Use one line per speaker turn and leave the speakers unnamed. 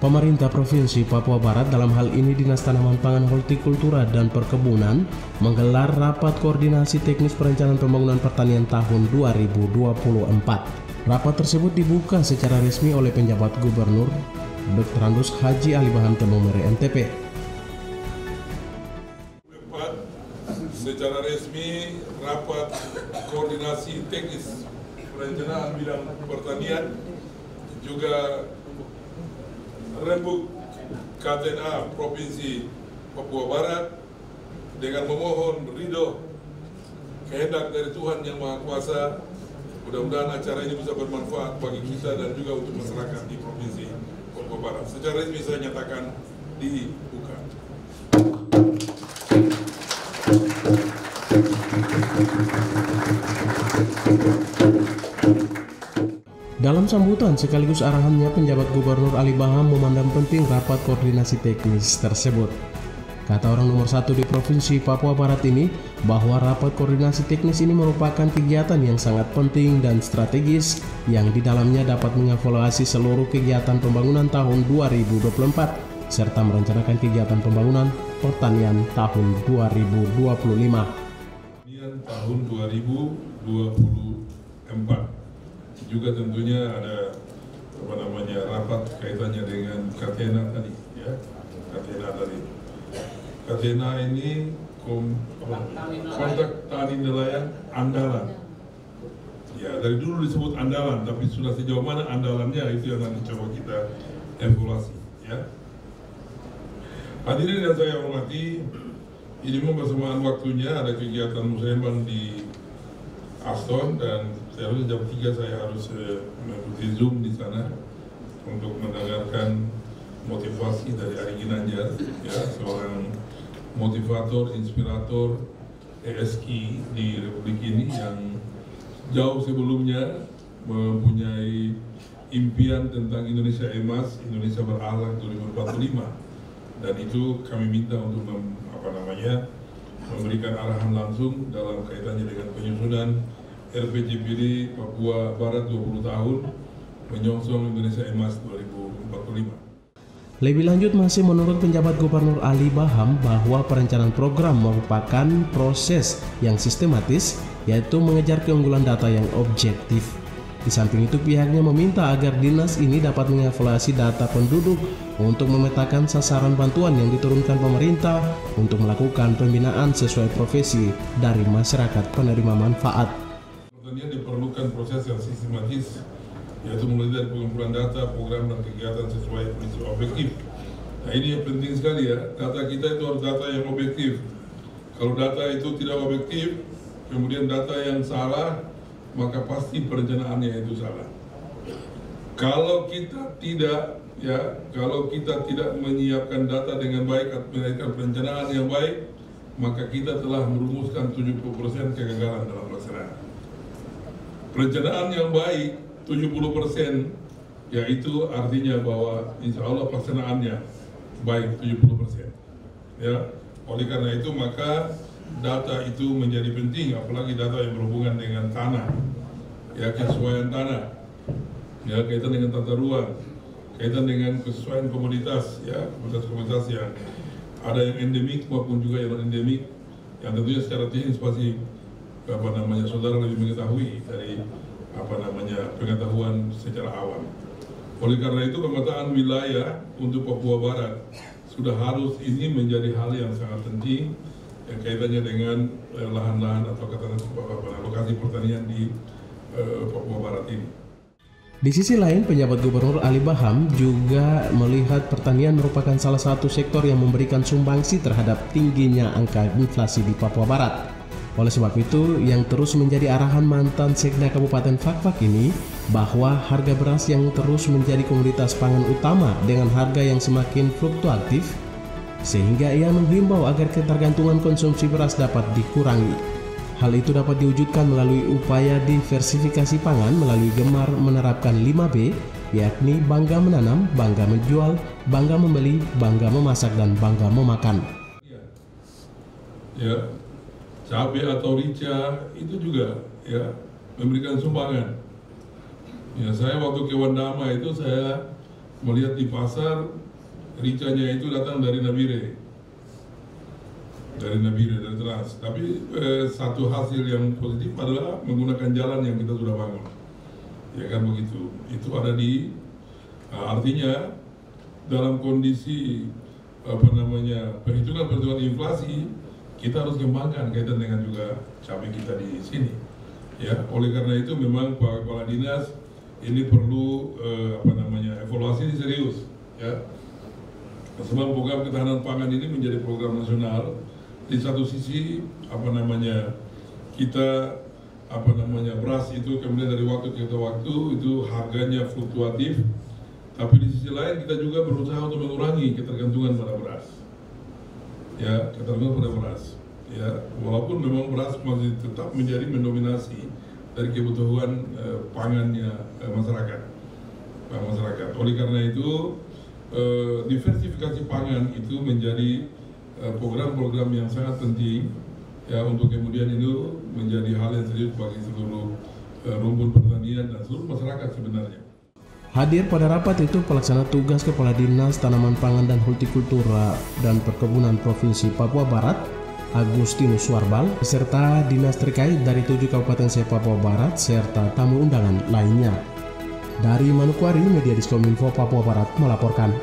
Pemerintah Provinsi Papua Barat, dalam hal ini Dinas Tanaman Pangan, Hortikultura dan Perkebunan, menggelar rapat koordinasi teknis perencanaan pembangunan pertanian tahun 2024. Rapat tersebut dibuka secara resmi oleh penjabat Gubernur Dr. Andus Haji Ali Baham Temumere NTP.
Secara resmi rapat koordinasi teknis perencanaan bidang pertanian juga rembuk KTNA Provinsi Papua Barat dengan memohon ridho kehendak dari Tuhan Yang Maha Kuasa. Mudah-mudahan acara ini bisa bermanfaat bagi kita dan juga untuk masyarakat di Provinsi Papua Barat. Secara resmi saya nyatakan dibuka.
Dalam sambutan sekaligus arahannya, penjabat Gubernur Ali Baham memandang penting rapat koordinasi teknis tersebut. Kata orang nomor 1 di Provinsi Papua Barat ini bahwa rapat koordinasi teknis ini merupakan kegiatan yang sangat penting dan strategis yang di dalamnya dapat mengevaluasi seluruh kegiatan pembangunan tahun 2024 serta merencanakan kegiatan pembangunan pertanian tahun 2025.
Tahun 2024. Juga tentunya ada rapat kaitannya dengan KTNA tadi, ya. KTNA tadi. KTNA ini kontak tani nelayan andalan. Ya, dari dulu disebut andalan, tapi sudah sejauh mana andalannya itu yang nanti coba kita evaluasi, ya. Hadirin yang saya hormati, ini bersamaan waktunya ada kegiatan musyawarah di Aston dan seharusnya jam 3 saya harus mengikuti Zoom di sana untuk mendengarkan motivasi dari Ari Ginanjar, ya, seorang motivator, inspirator ESG di Republik ini yang jauh sebelumnya mempunyai impian tentang Indonesia Emas, Indonesia Berakhlak 2045, dan itu kami minta untuk memberikan arahan langsung dalam kaitannya dengan penyusunan RPJMD Papua Barat 20 tahun menyongsong Indonesia Emas 2045.
Lebih lanjut, masih menurut penjabat Gubernur Ali Baham bahwa perencanaan program merupakan proses yang sistematis, yaitu mengejar keunggulan data yang objektif. Di samping itu, pihaknya meminta agar dinas ini dapat mengevaluasi data penduduk untuk memetakan sasaran bantuan yang diturunkan pemerintah untuk melakukan pembinaan sesuai profesi dari masyarakat penerima manfaat.
Pertanian diperlukan proses yang sistematis, yaitu mulai dari pengumpulan data, program, dan kegiatan sesuai prinsip objektif. Nah, ini yang penting sekali, ya. Data kita itu harus data yang objektif. Kalau data itu tidak objektif, kemudian data yang salah, maka pasti perencanaannya itu salah. Kalau kita tidak menyiapkan data dengan baik atau menyiapkan perencanaan yang baik, maka kita telah merumuskan 70% kegagalan dalam pelaksanaan. Perencanaan yang baik 70%, yaitu artinya bahwa insya Allah pelaksanaannya baik 70%. Ya, oleh karena itu maka data itu menjadi penting, apalagi data yang berhubungan dengan tanah, ya, kesesuaian tanah, ya, kaitan dengan tata ruang, kaitan dengan kesesuaian komoditas, ya, komoditas yang ada yang endemik maupun juga yang non endemik, yang tentunya secara teknis pasti saudara lebih mengetahui dari pengetahuan secara awam. Oleh karena itu pemetaan wilayah untuk Papua Barat sudah harus ini menjadi hal yang sangat penting yang kaitannya dengan lahan-lahan atau lokasi pertanian di Papua Barat ini.
Di sisi lain, penjabat Gubernur Ali Baham juga melihat pertanian merupakan salah satu sektor yang memberikan sumbangsi terhadap tingginya angka inflasi di Papua Barat. Oleh sebab itu, yang terus menjadi arahan mantan Sekda Kabupaten Fakfak ini bahwa harga beras yang terus menjadi komoditas pangan utama dengan harga yang semakin fluktuatif, sehingga ia menghimbau agar ketergantungan konsumsi beras dapat dikurangi. Hal itu dapat diwujudkan melalui upaya diversifikasi pangan melalui gemar menerapkan 5B, yakni bangga menanam, bangga menjual, bangga membeli, bangga memasak, dan bangga memakan.
Ya, cabai atau rica itu juga, ya, memberikan sumbangan. Ya, saya waktu ke Wandama itu saya melihat di pasar ricanya itu datang dari Nabire, dari Trans. Tapi satu hasil yang positif adalah menggunakan jalan yang kita sudah bangun, ya kan begitu. Itu ada di artinya dalam kondisi perhitungan inflasi, kita harus kembangkan kaitan dengan juga cabai kita di sini. Ya, oleh karena itu memang Pak Kepala Dinas ini perlu evaluasi serius. Ya, sebab program ketahanan pangan ini menjadi program nasional. Di satu sisi kita beras itu kemudian dari waktu ke waktu itu harganya fluktuatif, tapi di sisi lain kita juga berusaha untuk mengurangi ketergantungan pada beras. Ya, ketergantungan pada beras. Ya, walaupun memang beras masih tetap menjadi mendominasi dari kebutuhan pangannya masyarakat. Oleh karena itu diversifikasi pangan itu menjadi program-program yang sangat penting ya, untuk kemudian itu menjadi hal yang serius bagi seluruh rumpun pertanian dan seluruh masyarakat sebenarnya.
Hadir pada rapat itu pelaksana tugas Kepala Dinas Tanaman Pangan dan Hortikultura dan Perkebunan Provinsi Papua Barat, Agustinus Warbal, beserta dinas terkait dari 7 kabupaten se-Papua Barat serta tamu undangan lainnya. Dari Manokwari, Media Diskominfo Papua Barat melaporkan.